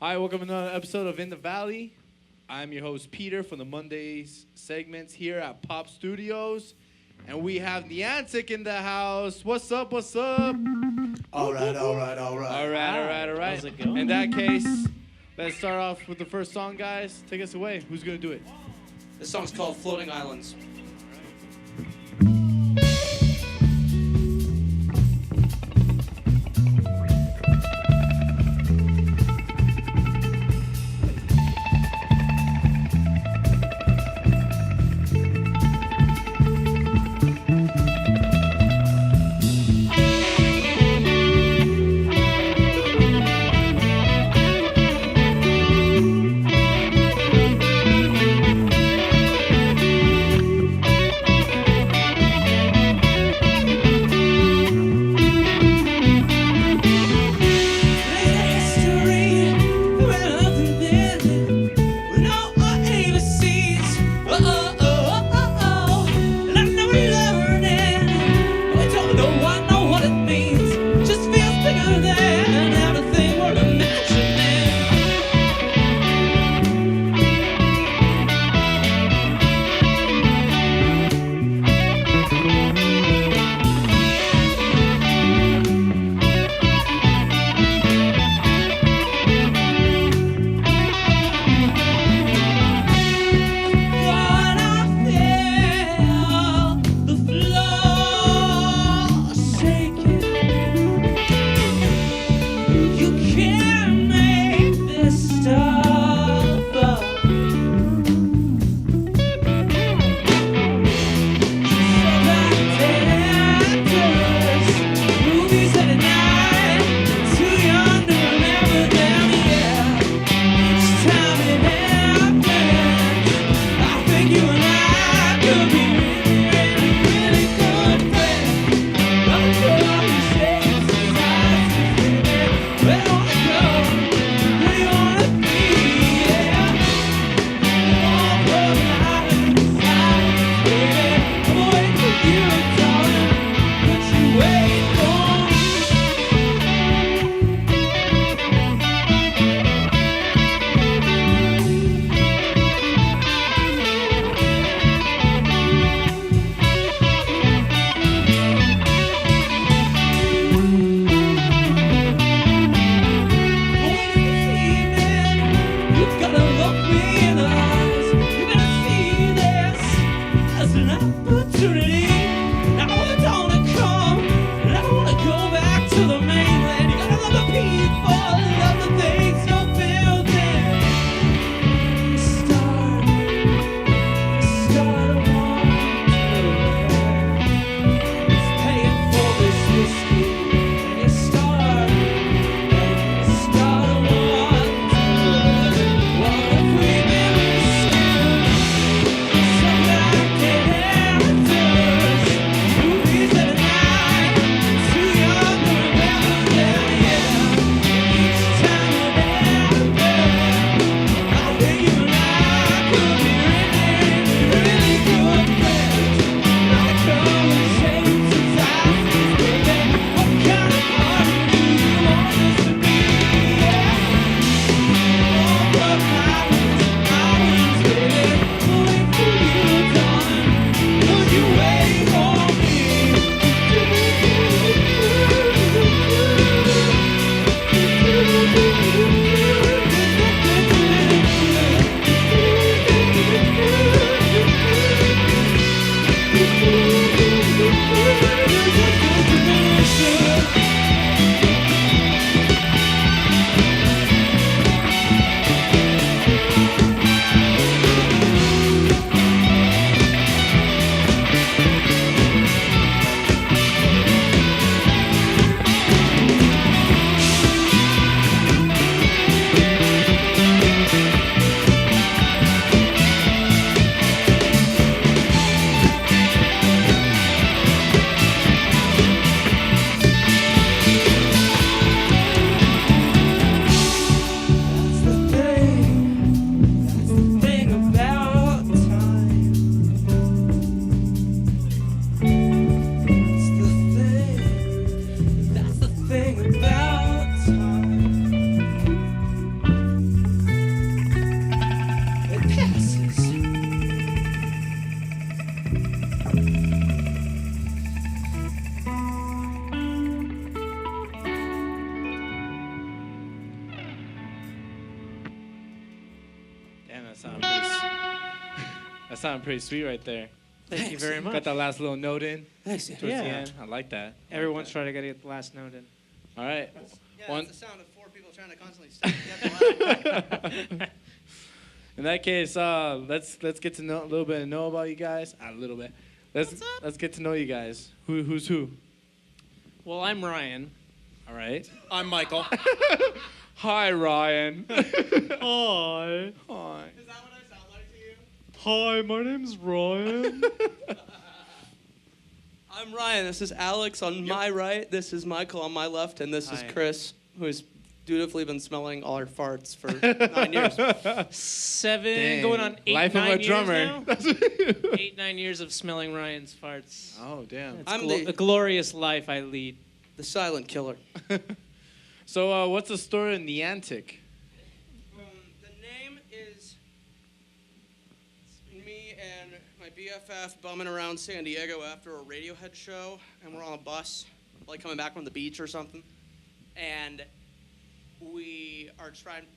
Hi, welcome to another episode of In the Valley. I'm your host, Peter, from the Mondays segments here at Pop Studios. And we have Niantic in the house. What's up, what's up? All right. All right. How's it going? In that case, let's start off with the first song, guys. Take us away. Who's going to do it? This song's called Floating Islands. That sounded pretty sweet right there. Thank you very much. Got that last little note in Thanks. towards the end. I like that. Everyone's trying to get the last note in. All right. Yeah, it's the sound of four people trying to constantly stay together. In that case, let's get to know a little bit about you guys. A little bit. Let's get to know you guys. Who's who? Well, I'm Ryan. All right. I'm Michael. Hi, Ryan. Hi. Hi. Is that what I sound like to you? Hi, my name's Ryan. I'm Ryan. This is Alex on my right. This is Michael on my left, and this is Hi. Chris, who's dutifully been smelling all our farts for 9 years. 7, Dang. going on 8, Life 9 of a years drummer. now? 8, 9 years of smelling Ryan's farts. Oh, damn. It's I'm a glorious life I lead. The silent killer. So, what's the story of Niantic? The name is me and my BFF bumming around San Diego after a Radiohead show, and we're on a bus, like coming back from the beach or something, and we are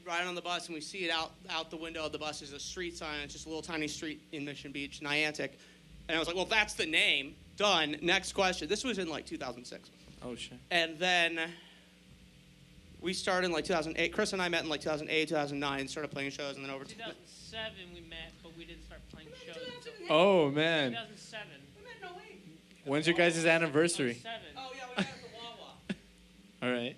riding on the bus, and we see it out the window of the bus is a street sign. It's just a little tiny street in Mission Beach, Niantic, and I was like, well, that's the name. Done. Next question. This was in like 2006. Oh, shit. And then we started in like 2008. Chris and I met in like 2008, 2009, started playing shows, and then over 2007 we met, but we didn't start playing shows until Oh, man. 2007. We met in 08. When's your guys' anniversary? 2007. Oh, yeah, we met at the Wawa. All right.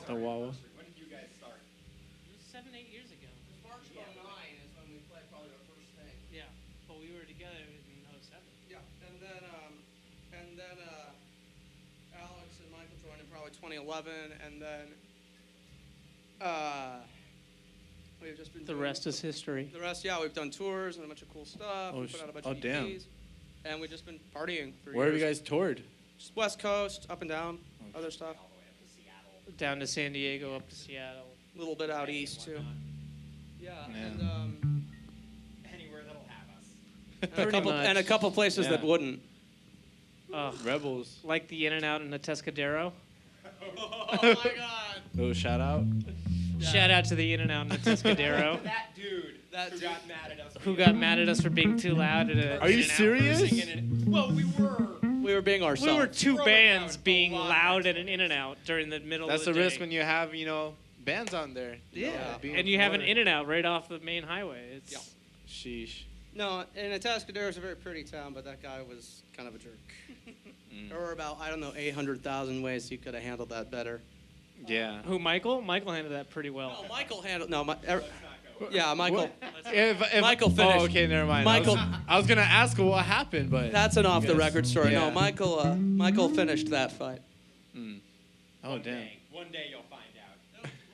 The Wawa. When did you guys start? It was 7, 8 years ago. March of 09 is when we played probably our first thing. Yeah, but we were together in 07. Yeah, and then Alex and Michael joined in probably 2011, and then we've just been The doing- rest is history. The rest, yeah, we've done tours and a bunch of cool stuff. Oh, we put out a bunch oh, of damn. EPs, and we've just been partying for Where have years. you guys toured? Just West Coast, up and down, other stuff. Down to San Diego, up to Seattle. A little bit out east too. Yeah, Yeah. and Anywhere that'll have us. Pretty a couple places that Yeah. wouldn't. Ugh. Rebels. Like the In-N-Out and the Tescadero. Oh my God! Little shout out. Shout out to the In-N-Out and the Tescadero. That dude That who dude. got mad at us. Who got mad at us for being too loud at a Are you In-N-Out? serious? Well, we were. We were being ourselves. We were two Throwing bands out a being lot. loud at an In-N-Out during the middle That's of the the day. risk when you have, bands on there. Yeah, being and you have an recorded. In-N-Out right off the main highway. It's Yeah. Sheesh. No, and Atascadero is a very pretty town, but that guy was kind of a jerk. There were about, 800,000 ways he could have handled that better. Yeah. Who, Michael? Michael handled that pretty well. No, Michael handled. No, yeah, Michael. If Michael finished. Oh, okay, never mind. Michael- I was gonna ask what happened, but That's an off-the-record story. Yeah. No, Michael finished that fight. Oh, damn. One day you'll find out.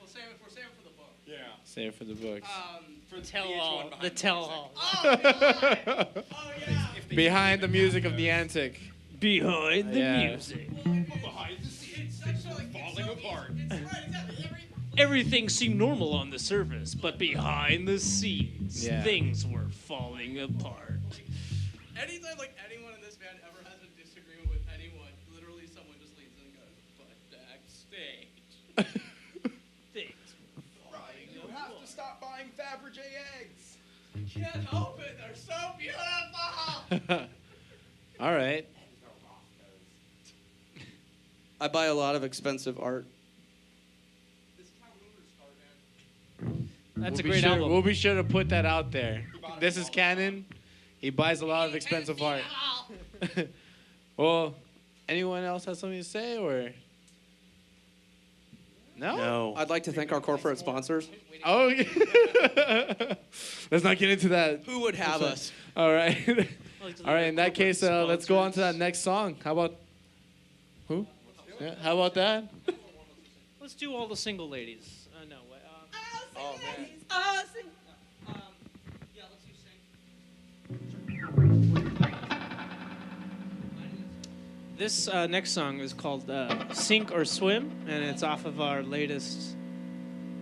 We'll save it for the book. Yeah. Save it for the books. For the Tell VH1 all. behind The tell all. Oh yeah. If they Behind the music of Niantic. Behind the Yeah. music. behind the scenes, things are falling apart. Everything seemed normal on the surface, but behind the scenes, Yeah. things were falling apart. Anytime anyone in this band ever has a disagreement with anyone, literally someone just leaves and goes, "But backstage." Things You have to stop buying Fabergé eggs. Can't help it. They're so beautiful. All right. I buy a lot of expensive art. That's We'll a be great sure, album. We'll be sure to put that out there. This is canon. He buys a lot of expensive art. Well, anyone else have something to say or? No? I'd like to thank our corporate sponsors. Oh, let's not get into that. Who would have us? All right. All right. In that case, let's go on to that next song. How about who? Yeah, how about that? Let's do all the single ladies. No, what? Oh man. Yeah, let's do sing. This next song is called Sink or Swim, and it's off of our latest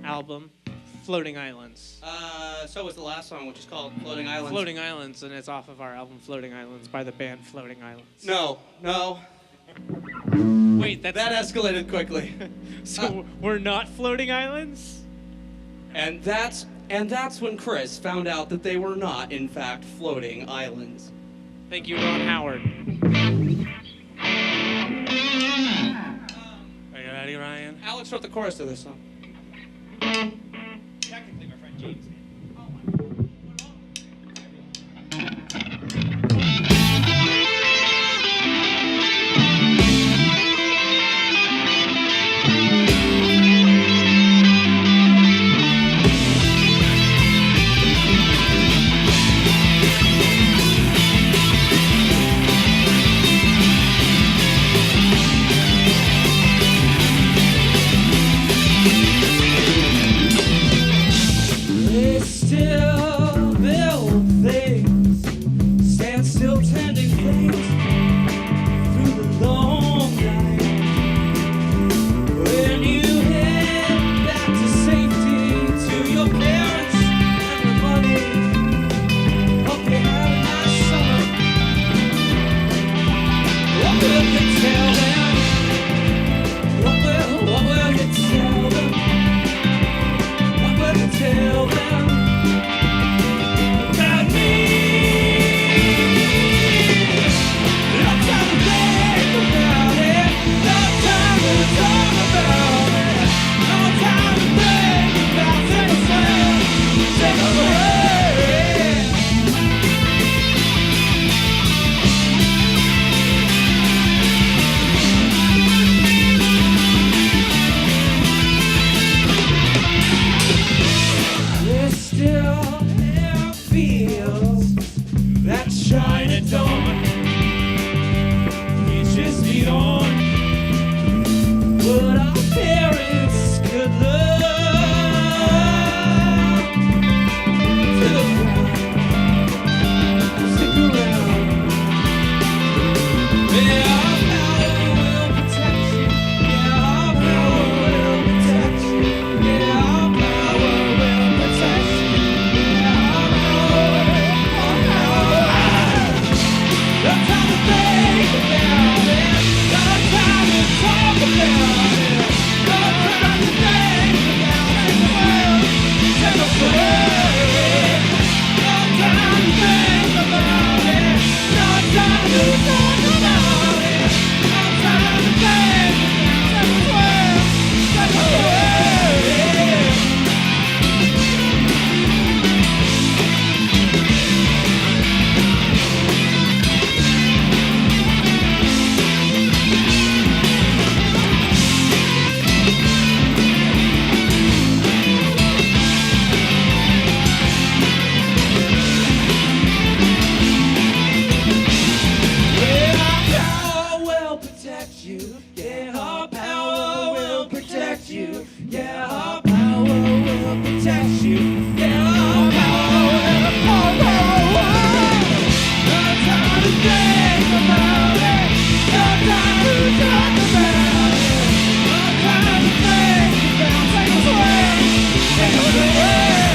album, Floating Islands. So was the last song, which is called Floating Islands. Floating Islands, and it's off of our album Floating Islands by the band Floating Islands. No. Wait, That escalated quickly. so we're not Floating Islands? And that's And that's when Chris found out that they were not, in fact, floating islands. Thank you, Ron Howard. Are you ready, Ryan? Alex wrote the chorus to this song. Technically, my friend James did. They still build things, stand still tending things through the long night. When you head back to safety, to your parents and your money, hope you have a nice summer. What will you tell them? What will you tell them? What will you tell them about me? No time to think about it. No time to talk about it. No time to think about it. Take a breath. There's still airfields that shine at dawn, reaches beyond what our parents could learn. To the ground, stick around. Yeah, our power will protect you. Yeah, our power will protect you. Yeah, our power will protect you. Yeah, our power. No time to think about it. No time to talk about it. No time to think about it. Take a breath. No time to think about it. No time to talk about it. No time to think. Take a breath. Take a breath. Yeah, our power will protect you. Yeah, our power will protect you. Yeah, our power will protect you. Yeah, our power. No time to think about it. No time to talk about it. No time to think about it. Take a breath. Take a breath.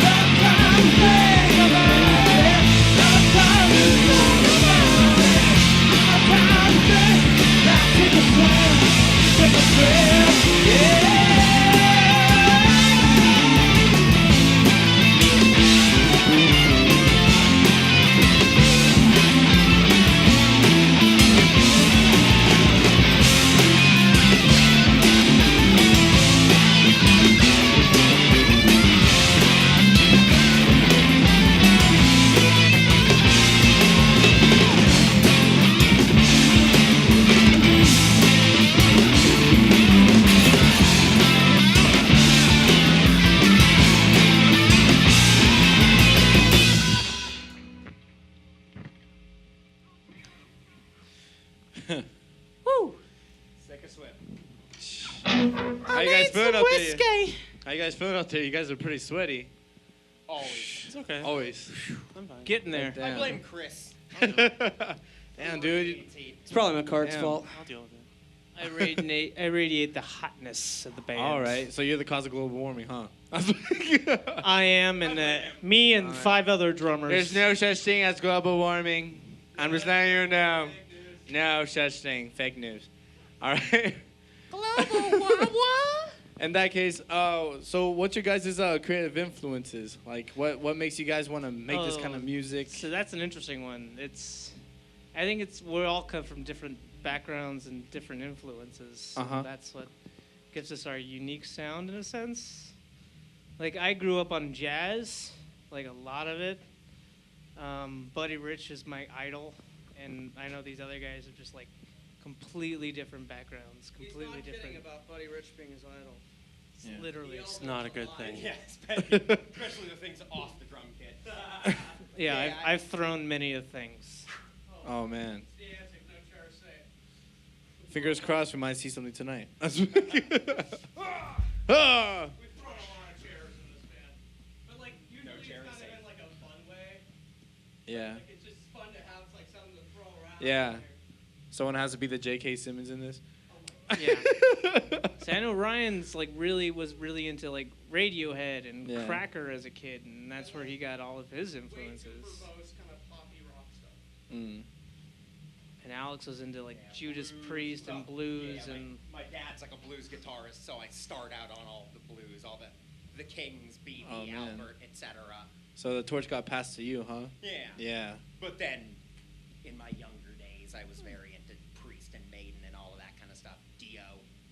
No time to think about it. No time to talk about it. No time to think. Now take a breath. Take a breath. Yeah. How you guys feeling out there? How you guys feeling out there? You guys are pretty sweaty. Always. It's okay. Always. I'm fine. Getting there. I blame Chris. Damn, dude. It's probably McCart's Damn. fault. I'll deal with it. I radiate the hotness of the band. All right, so you're the cause of global warming, huh? I am, and me and 5 other drummers. There's no such thing as global warming. I'm just letting you know. No such thing. Fake news. All right. Global In that case, so what's your guys' creative influences? Like, what makes you guys want to make this kind of music? So that's an interesting one. I think we all come from different backgrounds and different influences. Uh-huh. That's what gives us our unique sound in a sense. Like I grew up on jazz, like a lot of it. Buddy Rich is my idol, and I know these other guys are just like completely different backgrounds, completely He's not different. kidding about Buddy Rich being his idol. Yeah. Literally, It's not a good thing. Yeah, especially the things off the drum kit. yeah. I've thrown many of things. Oh man, It's Niantic, no chair say. fingers crossed we might see something tonight. Ah! We've thrown a lot of chairs in this band. But like usually it's chair kind is of safe. in like a fun way. Yeah. Like it's just fun to have like something to throw around. Yeah. Someone has to be the J.K. Simmons in this. Yeah. So I know Ryan's was really into like Radiohead and Yeah. Cracker as a kid, and that's where he got all of his Way too influences. verbose, kind of poppy rock stuff. Mm. And Alex was into like Judas Priest and blues Yeah, and my dad's like a blues guitarist, so I start out on all the blues, all the Kings, B.B., Oh, man. Albert, etc. So the torch got passed to you, huh? Yeah. Yeah. But then, in my younger days, I was very into Priest and Maiden and all of that kind of stuff, Dio,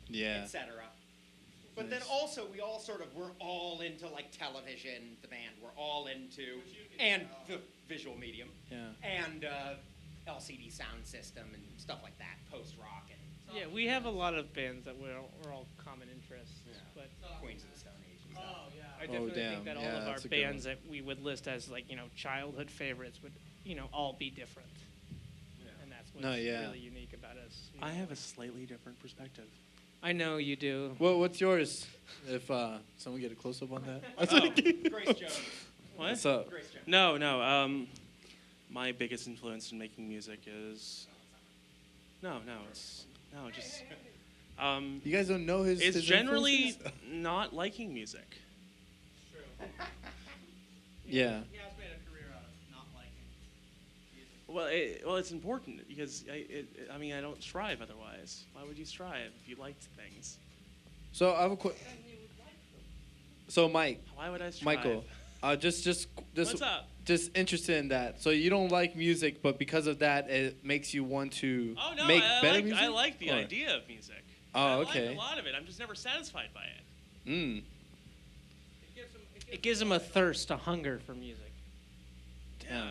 Yeah. etc. But then Nice. also, we're all into like television, the band, we're all into, and the visual medium, Yeah. and LCD sound system and stuff like that, post-rock and yeah, we have a lot of bands that we're all common interests. Yeah. But Queens of the Stone Age and stuff. Oh yeah. I definitely damn. think that all Yeah, of our that's a good bands that we would list as like childhood favorites would all be different. And that's what's No, yeah. really unique about us. I have a slightly different perspective. I know you do. What's yours? If someone get a close up on that. Grace Jones. What? What's up? Grace Jones. No. My biggest influence in making music is just. You guys don't know his. It's his generally influences? not liking music. True. Yeah. He has made a career out of not liking music. Well, it's important because I don't strive otherwise. Why would you strive if you liked things? So I have a So Mike, Why would I strive? Michael, just What's up? just interested in that. So you don't like music, but because of that, it makes you want to Oh no, make I better like music. I like the Or- idea of music. Oh, I okay. like a lot of it. I'm just never satisfied by it. Mm. It gives them a thirst, a hunger for music. Damn.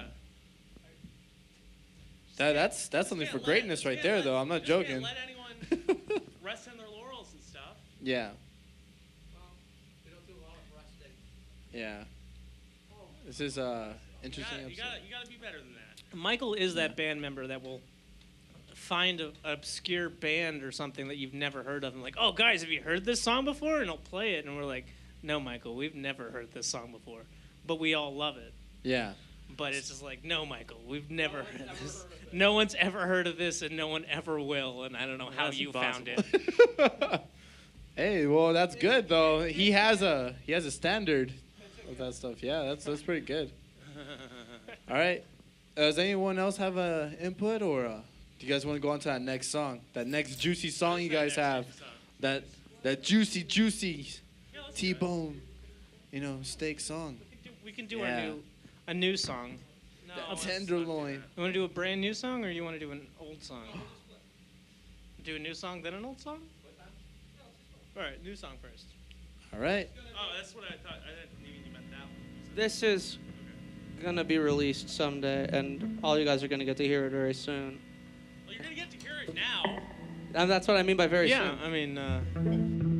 Yeah. That's something Just for can't greatness let- right just there, can't though. let- I'm not just can't joking. Let anyone rest on their laurels and stuff. Yeah. Well, we don't do a lot of resting. Yeah. This is interesting. You episode. gotta be better than that. Michael is that band member that will find an obscure band or something that you've never heard of and like, oh, guys, have you heard this song before? And he'll play it, and we're like, no, Michael, we've never heard this song before. But we all love it. Yeah. But it's just like, no, Michael, we've never heard of this. No one's ever heard of this, and no one ever will, and I don't know how That's you found impossible. it. Hey, well, that's good though. He has a standard of that stuff. Yeah, that's pretty good. All right. Does anyone else have a input, or do you guys want to go on to that next song? That next juicy song you guys have? That juicy Yeah, let's do it. T-bone, steak song. We can do Yeah. a new song. No, That let's tenderloin. You want to do a brand new song, or you want to do an old song? Do a new song, then an old song? All right, new song first. All right. Oh, that's what I thought. I didn't even you meant that one. This is gonna be released someday, and all you guys are gonna get to hear it very soon. Well, you're gonna get to hear it now. And that's what I mean by very Yeah, soon. I mean,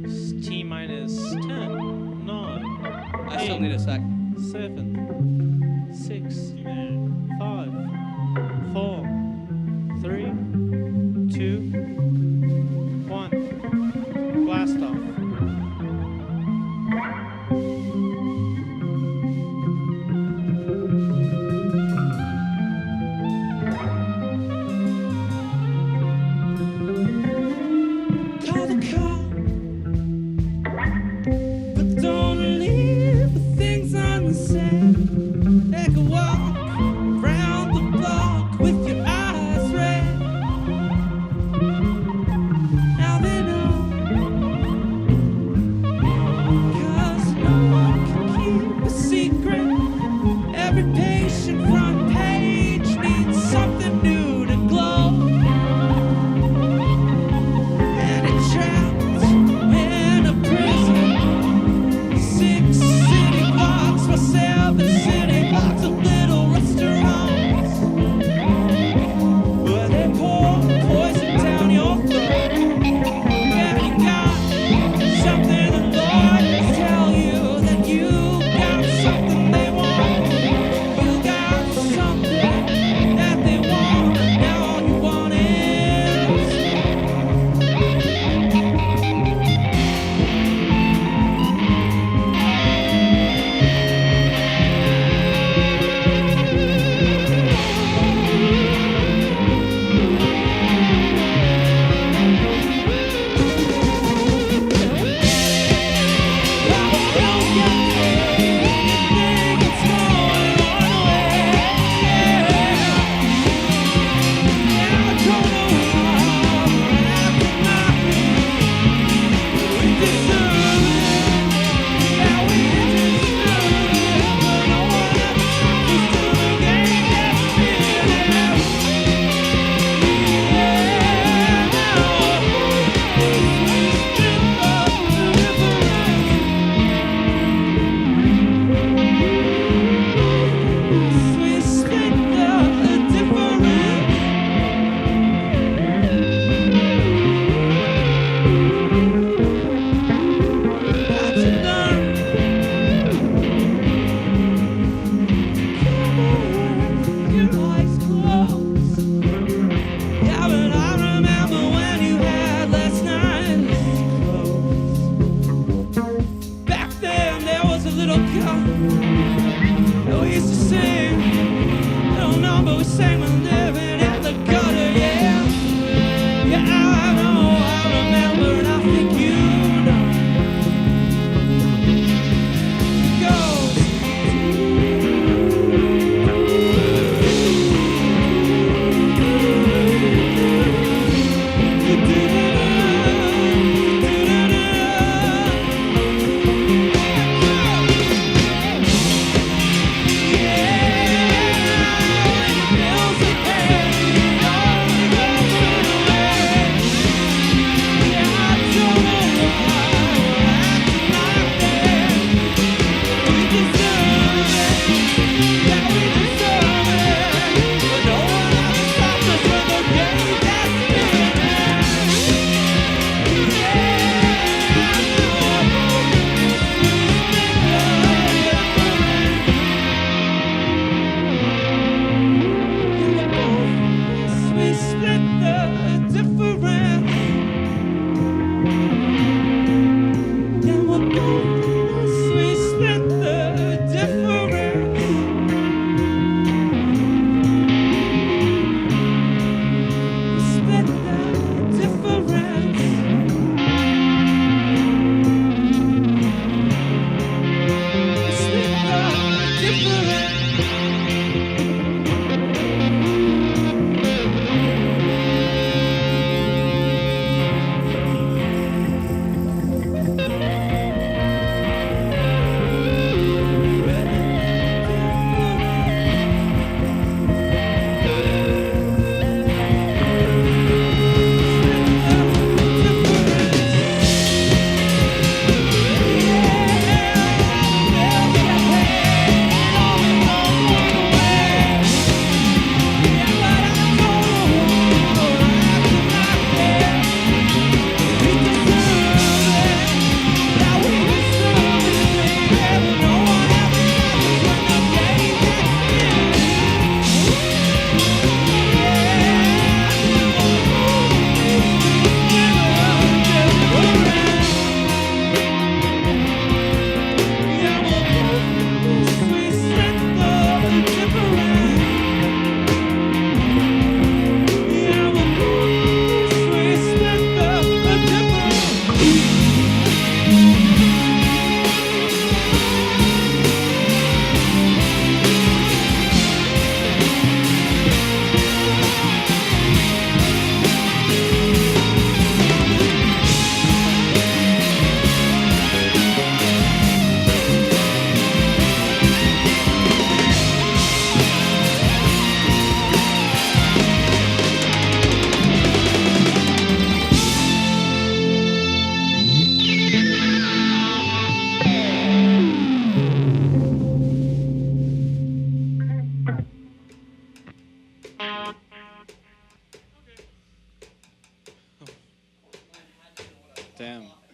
it's T minus 10, 9, I still need a sec. 7, 6, 5, 4, 3, 2, 1. Blast off. Call the call, but don't leave the things unsaid. Take a walk round the block with your eyes red. Now that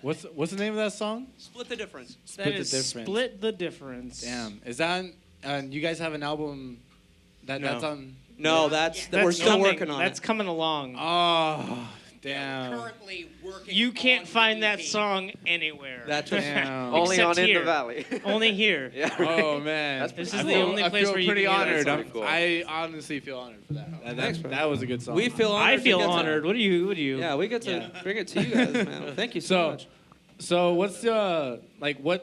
What's the name of that song? Split the difference. That Split the is Difference. Split the Difference. Damn. Is that? You guys have an album that's on. No, That's we're still coming. working on That's it. coming along. Oh, We're damn. currently working. You can't on the find that EP. song anywhere. That's Damn. Only Except on In here. the Valley. Only here. Yeah. Oh man, This is the only place I where feel you pretty can get it. honored. That's pretty cool. I honestly feel honored for that. Thanks, bro. That was a good song. We feel honored. I to feel get to- honored. What do you? Yeah, we get to Yeah. bring it to you guys, man. Thank you so So- much. So what's the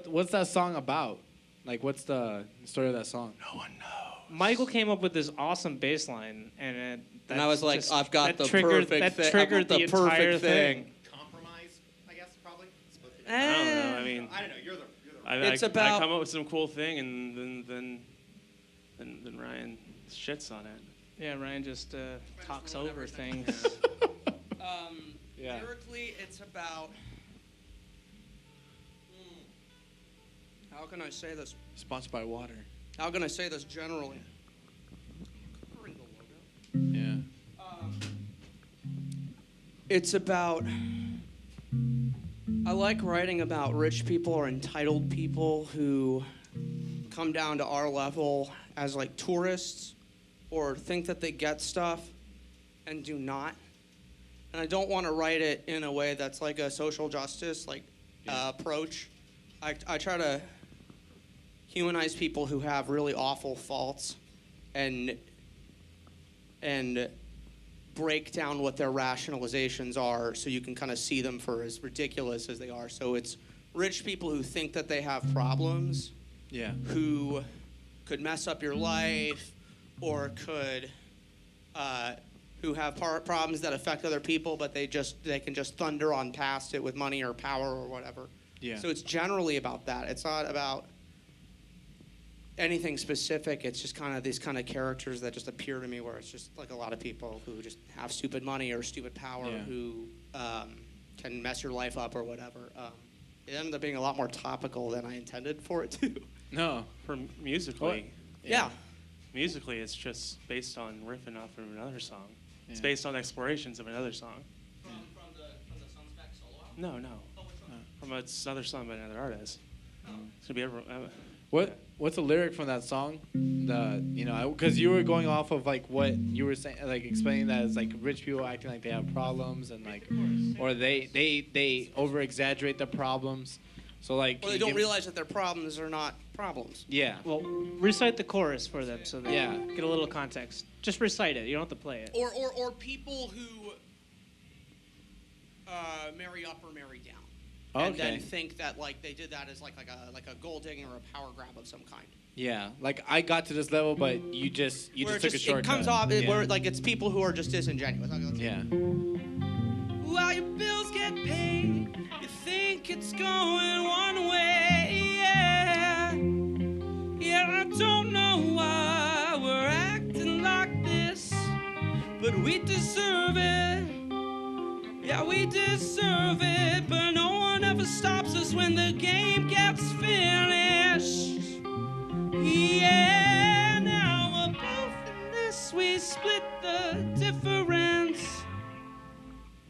what's that song about? Like what's the story of that song? No one knows. Michael came up with this awesome bass line, and And I was like, just, I've got that the triggered, perfect that thing. I've triggered got the the perfect entire thing. Compromise, I guess, probably. Split the Eh. I don't know. I mean, I don't know. You're the. It's I about- come up with some cool thing, and then Ryan shits on it. Yeah, Ryan just talks over things. Yeah. Lyrically, it's about. How can I say this? Sponsored by water. How can I say this generally? Yeah. It's about. I like writing about rich people or entitled people who come down to our level as like tourists or think that they get stuff and do not. And I don't want to write it in a way that's like a social justice approach. I try to humanize people who have really awful faults and break down what their rationalizations are so you can kind of see them for as ridiculous as they are. So it's rich people who think that they have problems, Yeah. who could mess up your life or could who have problems that affect other people, but they can just thunder on past it with money or power or whatever. Yeah. So it's generally about that. It's not about anything specific. It's just kind of these kind of characters that just appear to me where it's just like a lot of people who just have stupid money or stupid power Yeah. who can mess your life up or whatever. It ended up being a lot more topical than I intended for it to. No. For musically, Yeah. musically, it's just based on riffing off of another song. It's Yeah. based on explorations of another song. From the Sunspec solo album? No, no. Oh, which one? From another song by another artist. It's gonna be everyone. What's the lyric from that song? Because you were going off of like what you were saying, like explaining that it's like rich people acting like they have problems and like, or they over exaggerate the problems. So like. Or they don't realize that their problems are not problems. Yeah. Well, recite the chorus for them so they Yeah. get a little context. Just recite it. You don't have to play it. Or people who marry up or marry down. And Okay. then think that like they did that as like a gold digging or a power grab of some kind. Yeah. Like I got to this level, but you just Where took a shortcut. it comes off Yeah. where like it's people who are just disingenuous. Yeah. While your bills get paid, you think it's going one way. Yeah, I don't know why we're acting like this, but we deserve it. Yeah, we deserve it, but no one ever stops us when the game gets finished. Yeah, now we're both in this, we split the difference.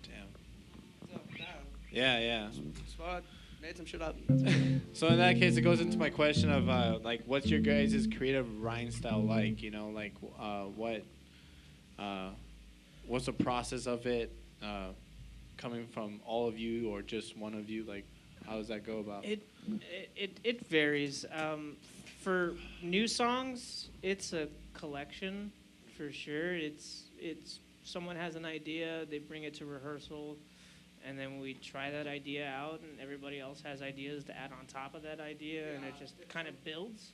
Damn. Yeah. Spot. Made some shit up. So in that case, it goes into my question of like, what's your guys' creative rhyme style like? You know, like what's the process of it? Coming from all of you or just one of you? Like, how does that go about? It varies. For new songs, it's a collection for sure. It's someone has an idea, they bring it to rehearsal, and then we try that idea out, and everybody else has ideas to add on top of that idea, and it just kind of builds.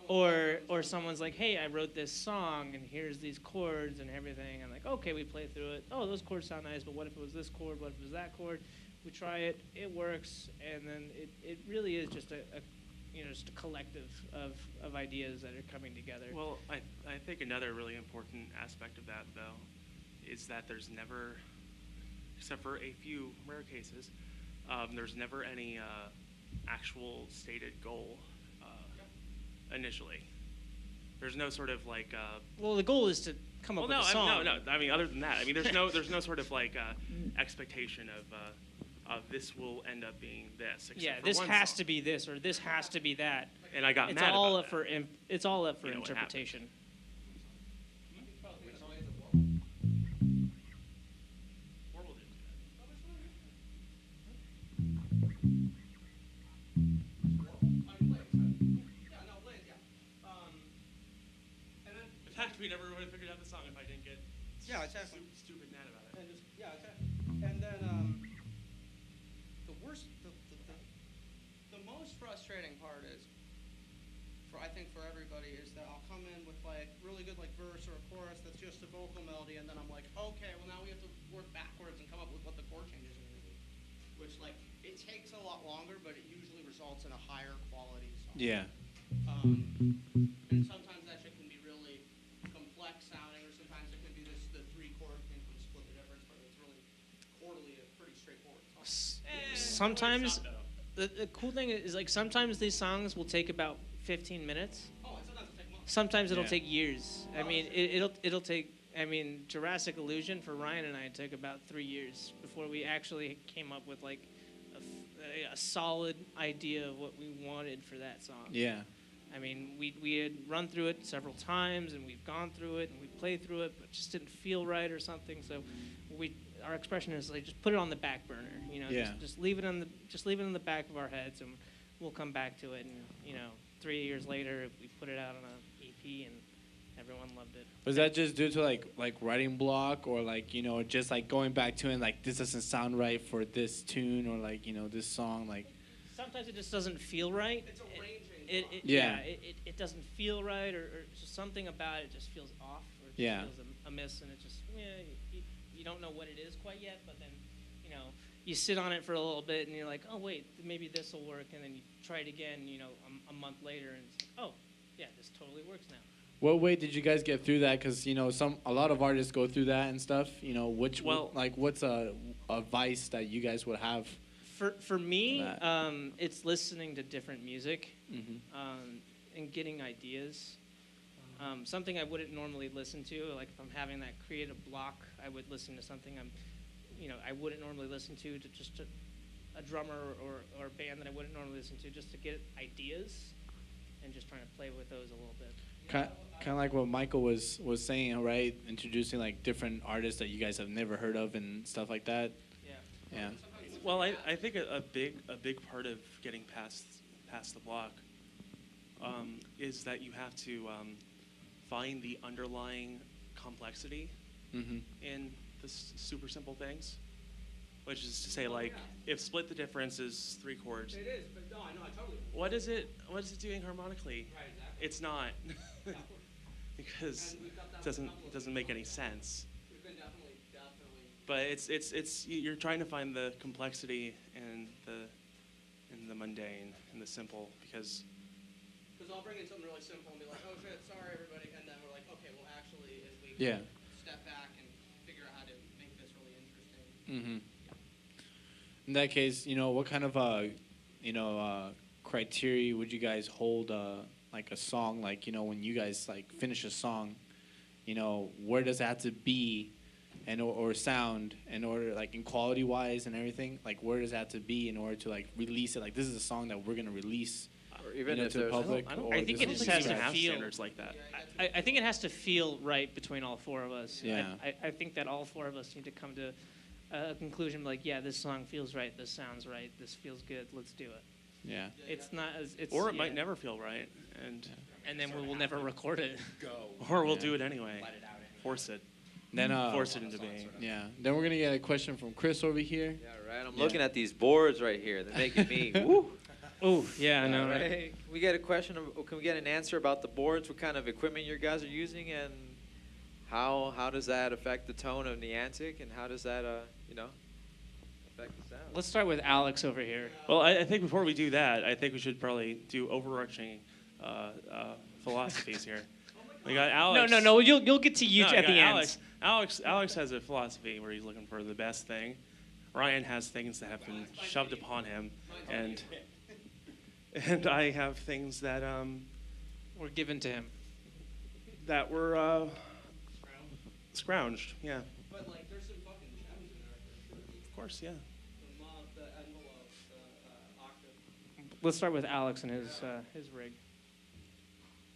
Or someone's like, hey, I wrote this song, and here's these chords and everything. And like, okay, we play through it. Oh, those chords sound nice, but what if it was this chord? What if it was that chord? We try it, it works, and then it really is just just a collective of ideas that are coming together. Well, I think another really important aspect of that, though, is that there's never, except for a few rare cases, there's never any actual stated goal initially. There's no sort of like. Well, the goal is to come up with a song. No. I mean, other than that, I mean, there's no sort of like expectation this will end up being this. Yeah, except for this one has song. to be this, or this has to be that. And I got It's mad all about up for that. it's all up for You know what interpretation. Warble didn't do that. In fact, we never would have figured out the song if I didn't get Yeah, exactly. stupid mad about it. And just, yeah, exactly. And then the worst, the most frustrating part is, I think for everybody, is that I'll come in with like really good like verse or a chorus that's just a vocal melody, and then I'm like, okay, well now we have to work backwards and come up with what the chord changes are going to be, which like it takes a lot longer, but it usually results in a higher quality song. Yeah. And sometimes that shit can be really complex sounding, or sometimes it can be the 3-chord thing can split the difference, but it's really chordally a pretty straightforward song. Sometimes the cool thing is like sometimes these songs will take about 15 minutes. Oh, and sometimes it'll take months. Sometimes it'll Yeah. take years. I mean, it'll take. I mean, Jurassic Illusion for Ryan and I took about 3 years before we actually came up with like a solid idea of what we wanted for that song. Yeah. I mean, we had run through it several times, and we've gone through it, and we played through it, but it just didn't feel right or something. So our expression is like just put it on the back burner. You know, Yeah. just leave it in the back of our heads, and we'll come back to it. And 3 years later, we put it out on an EP, and everyone loved it. Was that just due to like writing block, or like just like going back to it and like this doesn't sound right for this tune, or like this song like? Sometimes it just doesn't feel right. It's arranging. Yeah. It doesn't feel right, or just something about it just feels off, or it just Yeah. feels amiss, and it just you don't know what it is quite yet. But then you sit on it for a little bit, and you're like, oh wait, maybe this will work, and then you try it again, a month later, and it's like, oh yeah, this totally works now. What way did you guys get through that? Because a lot of artists go through that and stuff. What's a advice that you guys would have? For me, that. it's listening to different music, Mhm. and getting ideas. Something I wouldn't normally listen to, like if I'm having that creative block, I would listen to something I wouldn't normally listen to just a drummer or a band that I wouldn't normally listen to, just to get ideas, and just trying to play with those a little bit. Kind of like what Michael was saying, right? Introducing like different artists that you guys have never heard of and stuff like that. Yeah. Yeah. Well, I think a big part of getting past the block is that you have to find the underlying complexity Mhm. in the super simple things, which is to say, like, if split the difference is 3 chords, It is, but no, I know, I totally. what is it doing harmonically? Right, exactly. It's not, because And we've got that it with a couple of doesn't make any sense. We've been definitely. But it's you're trying to find the complexity in the mundane, in the simple, because Because I'll bring in something really simple and be like, oh shit, sorry everybody, and then we're like, okay, well actually, if we Yeah. step back and figure out how to make this really interesting. Mhm. In that case, what kind of criteria would you guys hold like a song, like when you guys like finish a song, where does it have to be, and or sound in order, like in quality wise and everything, like where does it have to be in order to like release it, like this is a song that we're gonna release Or even if to the there's public? I don't or I think this it is just from has to scratch? feel- standards like that. I think it has to feel right between all 4 of us. Yeah. I think that all 4 of us need to come to a conclusion like, yeah, this song feels right, this sounds right, this feels good, let's do it. Yeah. It's not as it's Or it yeah. might never feel right, and and then we will never record it. or we'll do it anyway. Force it. Then Force it into being. yeah. Then we're gonna get a question from Chris over here. Yeah, right. I'm Yeah. looking at these boards right here. They're making me woo. Oh, yeah, I know, right? Right? Can we get a question? Can we get an answer about the boards? What kind of equipment you guys are using, and how does that affect the tone of Niantic, and how does that affect the sound? Let's start with Alex over here. Well, I think before we do that, I think we should probably do overarching philosophies here. We got Alex. No. You'll get to you No, at we the got end. Alex has a philosophy where he's looking for the best thing. Ryan has things that have been shoved upon him, and I have things that We're given to him. were scrounged. Yeah, But like, there's some fucking gems in there for sure. of course. Yeah. The let's start with Alex and his rig.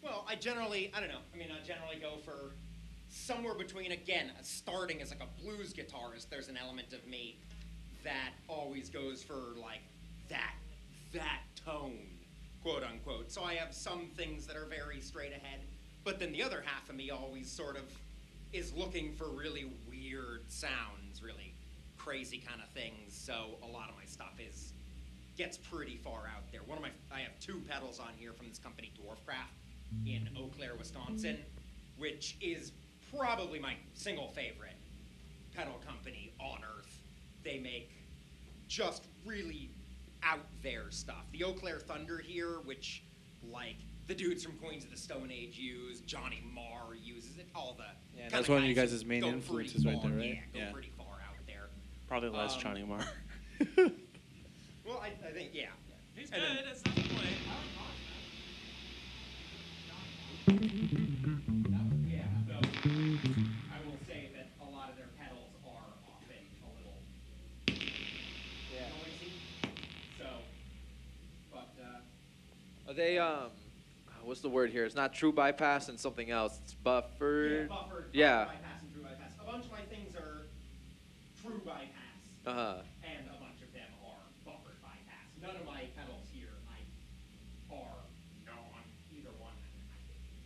Well, I generally go for somewhere between, again, starting as like a blues guitarist, there's an element of me that always goes for like that tone, quote unquote. So I have some things that are very straight ahead, but then the other half of me always sort of is looking for really weird sounds, really crazy kind of things. So a lot of my stuff gets pretty far out there. I have 2 pedals on here from this company, Dwarfcraft, in Eau Claire, Wisconsin, which is probably my single favorite pedal company on earth. They make just really out there stuff. The Eau Claire Thunder here, which like the dudes from Queens of the Stone Age use, Johnny Marr uses it, all the Yeah, that's one of you guys' main influences right there, right? Yeah, go pretty far out there. Probably less Johnny Marr. Well, I think, yeah. He's And good. then- It's not the point. Yeah, so I will say that a lot of their pedals are often a little noisy. So, but Are they what's the word here? It's not true bypass and something else. It's buffered. buffered, Yeah. bypass and true bypass. A bunch of my things are true bypass, Uh-huh. and a bunch of them are buffered bypass. None of my pedals here are on either one.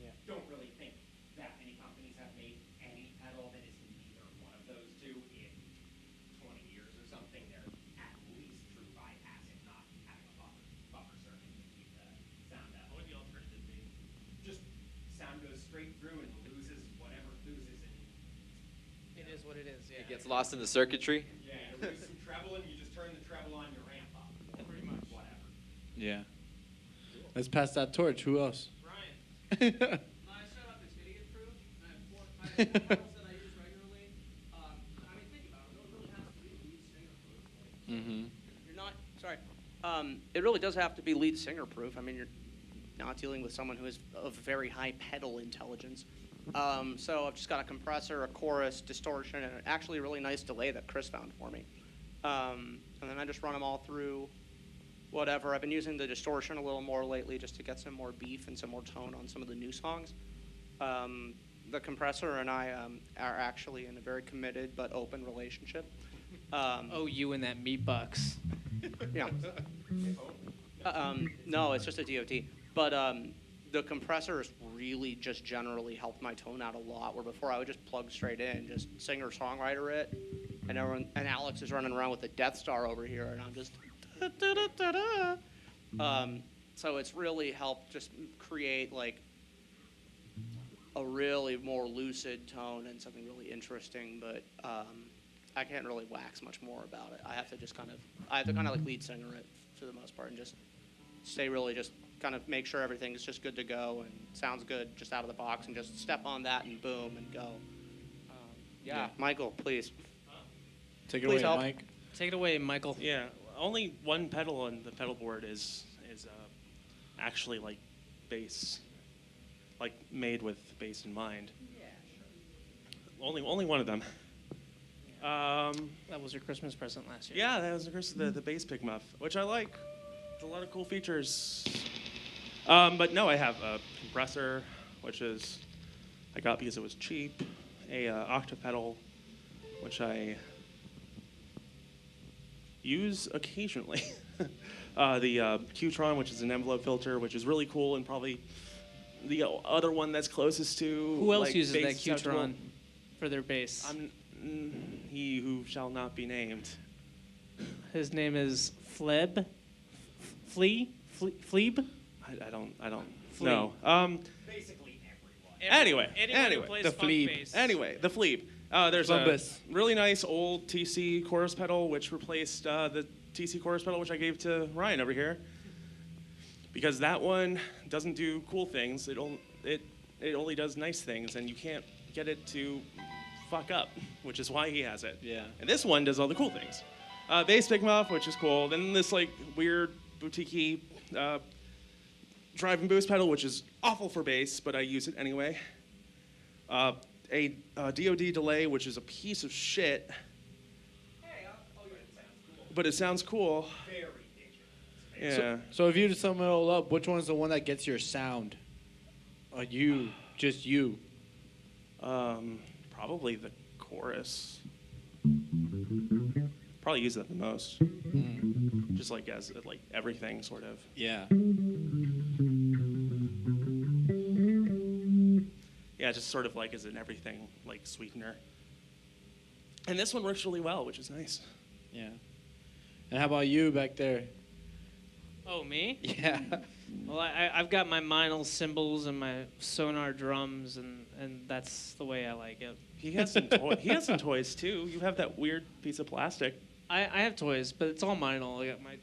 I don't really think that many companies have made any pedal that is neither one of those two in 20 years or something. They're at least true bypass, if not having a buffer circuit to keep the sound out. What would the alternative be? Just sound goes straight through and loses whatever loses, and It is what it is. It gets lost in the circuitry. yeah, you lose some treble and you just turn the treble on your ramp up. Pretty much whatever. Yeah. Let's pass that torch. Who else? Ryan. I set up this idiot proof. I have 4 pedals that I use regularly. I mean, think about it. It really has to be lead singer proof. Mm-hmm. You're not sorry. It really does have to be lead singer proof. I mean, you're not dealing with someone who is of very high pedal intelligence. So I've just got a compressor, a chorus, distortion, and actually a really nice delay that Chris found for me. And then I just run them all through whatever. I've been using the distortion a little more lately just to get some more beef and some more tone on some of the new songs. The compressor and I are actually in a very committed but open relationship. Oh, you and that meat box. Yeah. No, it's just a DOT. But the compressor has really just generally helped my tone out a lot, where before I would just plug straight in, just singer-songwriter it, and Alex is running around with the Death Star over here, and I'm just so it's really helped just create like a really more lucid tone and something really interesting, but I can't really wax much more about it. I have to kind of like lead singer it for the most part and just stay really just kind of make sure everything's just good to go and sounds good just out of the box and just step on that and boom and go. Yeah, Michael, please. Take it Please away, help. Mike. Take it away, Michael. Yeah, only one pedal on the pedal board is actually like bass, like made with bass in mind. Yeah, sure. Only one of them. That was your Christmas present last year. Yeah, that was the bass pick muff, which I like. It's a lot of cool features. But no, I have a compressor, which is I got because it was cheap. A octave pedal, which I use occasionally. The Qtron, which is an envelope filter, which is really cool, and probably the other one that's closest to. Who else like, uses that bass sounds cool. Qtron for their bass? He who shall not be named. His name is Fleb. Fleeb? I don't Flea. know. Basically everyone. Anyway, Anyone who plays the funk Fleeb. bass. Anyway, the Fleeb. There's Flumbus. a really nice old TC chorus pedal which replaced the TC chorus pedal which I gave to Ryan over here. Because that one doesn't do cool things. It only does nice things, and you can't get it to fuck up, which is why he has it. Yeah. And this one does all the cool things. Bass pick muff, which is cool. Then this like weird boutique-y drive and boost pedal, which is awful for bass, but I use it anyway. A DoD delay, which is a piece of shit, Hey, oh yeah, it sounds cool. but it sounds cool. Very digital. It's Yeah. So if you to sum it all up, which one's the one that gets your sound? You, just you. Probably the chorus. Probably use that the most. Just like as like everything, sort of. Yeah. Yeah, just sort of like as an everything like sweetener. And this one works really well, which is nice. Yeah. And how about you back there? Oh, me? Yeah. Well, I've got my minal cymbals and my sonar drums, and that's the way I like it. He has some toys too. You have that weird piece of plastic. I have toys, but it's all minal.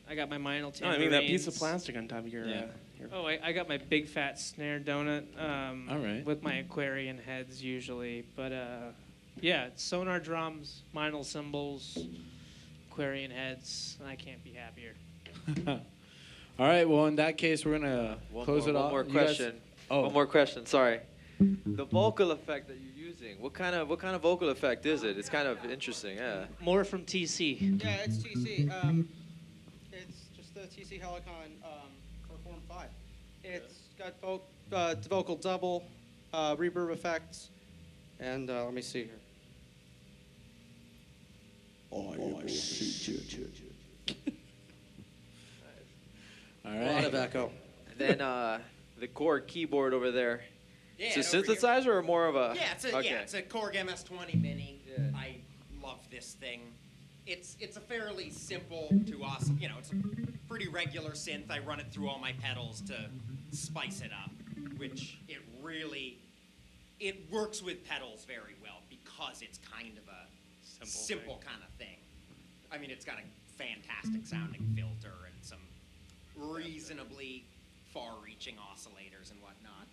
I got my minal No, I tambourines. mean that piece of plastic on top of your. Yeah. Oh, I got my big fat snare donut. All right. With my Aquarian heads usually, but yeah, it's sonar drums, minal cymbals, Aquarian heads, and I can't be happier. All right. Well, in that case, we're gonna close it off. One more You guys- question. Oh. One more question. Sorry. The vocal effect that you're using. What kind of vocal effect is it? It's kind of interesting. Yeah. More from TC. Yeah, it's TC. It's just the TC Helicon Perform 5. It's got vocal double, reverb effects, and let me see here. All A lot right. of echo. Then the Korg keyboard over there. Yeah, It's a over here. synthesizer or more of a? Yeah, it's a Korg MS-20 Mini. Yeah. I love this thing. It's a fairly simple to awesome. It's a pretty regular synth. I run it through all my pedals to spice it up, which it works with pedals very well because it's kind of a simple kind of thing. I mean, it's got a fantastic sounding filter and some reasonably far-reaching oscillators and whatnot.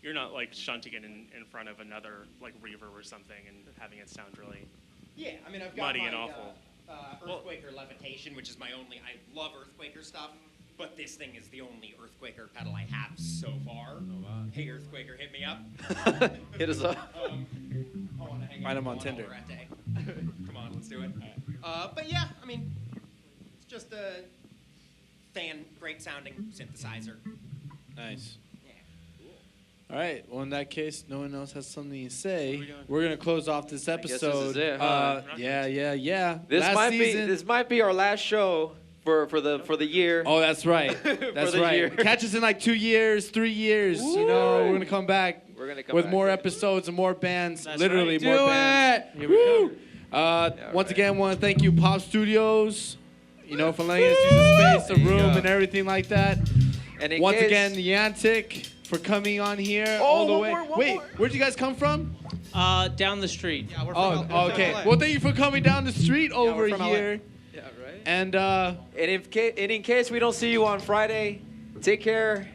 You're not like shunting it in front of another like reverb or something and having it sound really. Yeah, I mean, I've got Muddy my and awful. Earthquaker Levitation, which is my only. I love Earthquaker stuff, but this thing is the only Earthquaker pedal I have so far. Oh, wow. Hey, Earthquaker, hit me up. Hit us up. I want to hang Find out him on with Tinder. Alvarete. Come on, let's do it. But yeah, I mean, it's just a great sounding synthesizer. Nice. Yeah. All right. Well, in that case, no one else has something to say. Where we going? We're gonna close off this guess this is episode. it, huh? Yeah. This Last season. This might be our last show for the year. Oh, that's right. For That's the right. year. Catch us in like 2 years, 3 years. You know, we're gonna come back We're gonna come with back, more yeah. episodes and more bands. That's Literally right. more Do bands. it. Here we go. Once right. again, want to thank you, Pop Studios. You know, for letting us use the space, the There you room, go. and everything like that. And in Once case- again, Niantic for coming on here Oh, all the one way. more. Wait, where'd you guys come from? Down the street. Yeah, we're Oh, from LA. okay. Well, thank you for coming down the street over we're from LA. here. Yeah, right. And And in case we don't see you on Friday, take care.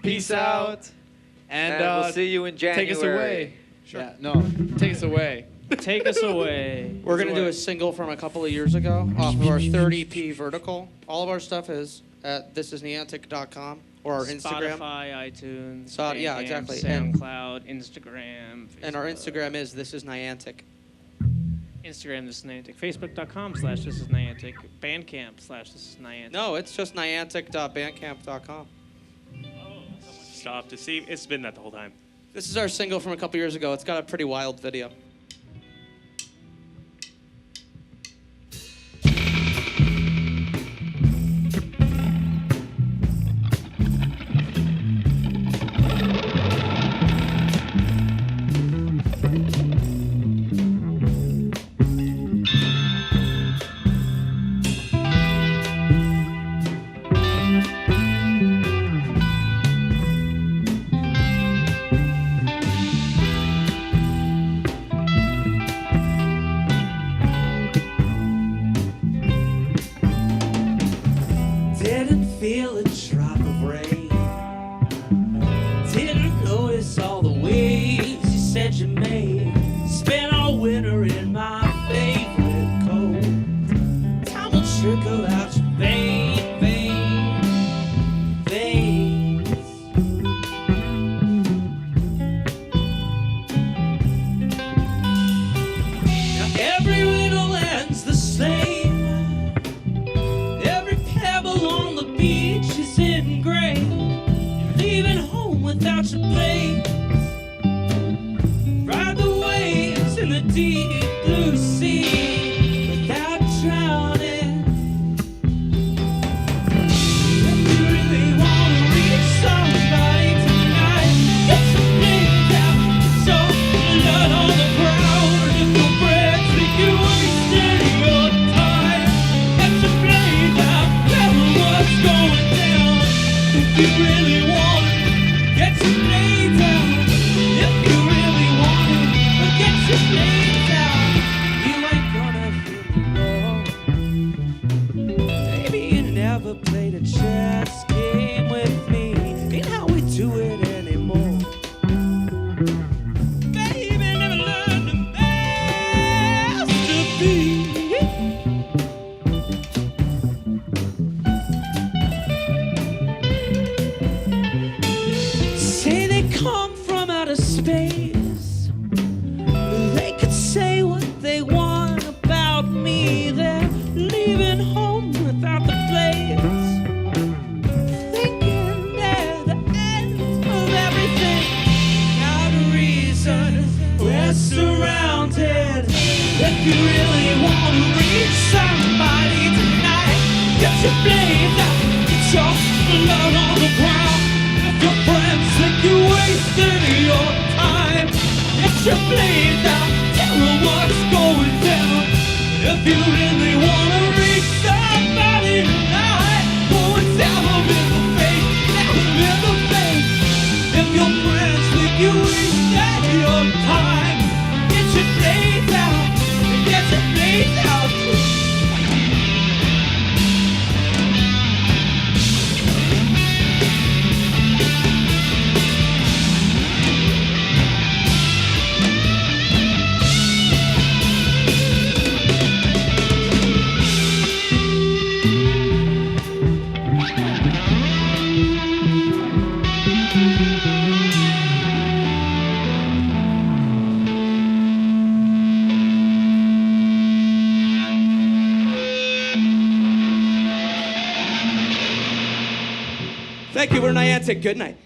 Peace out. and we'll see you in January. take us away. Yeah, no, take us away. Take us away. We're going to do a single from a couple of years ago off of our 30p vertical. All of our stuff is at thisisniantic.com or our Instagram. Spotify, iTunes, So, yeah, Bandcamp, exactly. And- SoundCloud, Instagram. And our Facebook. Instagram is This Is Niantic. Instagram, This Is Niantic. Facebook.com/This Is Niantic. Bandcamp/This Is Niantic. No, it's just niantic.bandcamp.com. Stop to see. It's been that the whole time. This is our single from a couple years ago. It's got a pretty wild video. Didn't feel a drop of rain. Didn't notice all the waves you said you made. Spent all winter in my favorite coat. Time will trickle out your veins. Now every riddle ends the same. Every pebble on the beach you really want it, get your blade down. If you really want it, get your blade down. You ain't gonna hear me roar. Maybe you never played a chess game with me. Ain't how we do it anymore. Baby, never learned to masterpiece. Say they come from outer space. They could say what they want about me. They're leaving home without the place. Thinking they're the end of everything. Without a reason, we're surrounded. If you really want to reach somebody tonight, get your blade out, get your blood on the ground. If your friends think you wasted your time, get your blade out, tell them what's going down. If you really want to reach somebody tonight, go and stab them in the face, stab them in the face. If your friends think you wasted your time, get your blade out, get your blade out. Thank you, we're Niantic. Good night.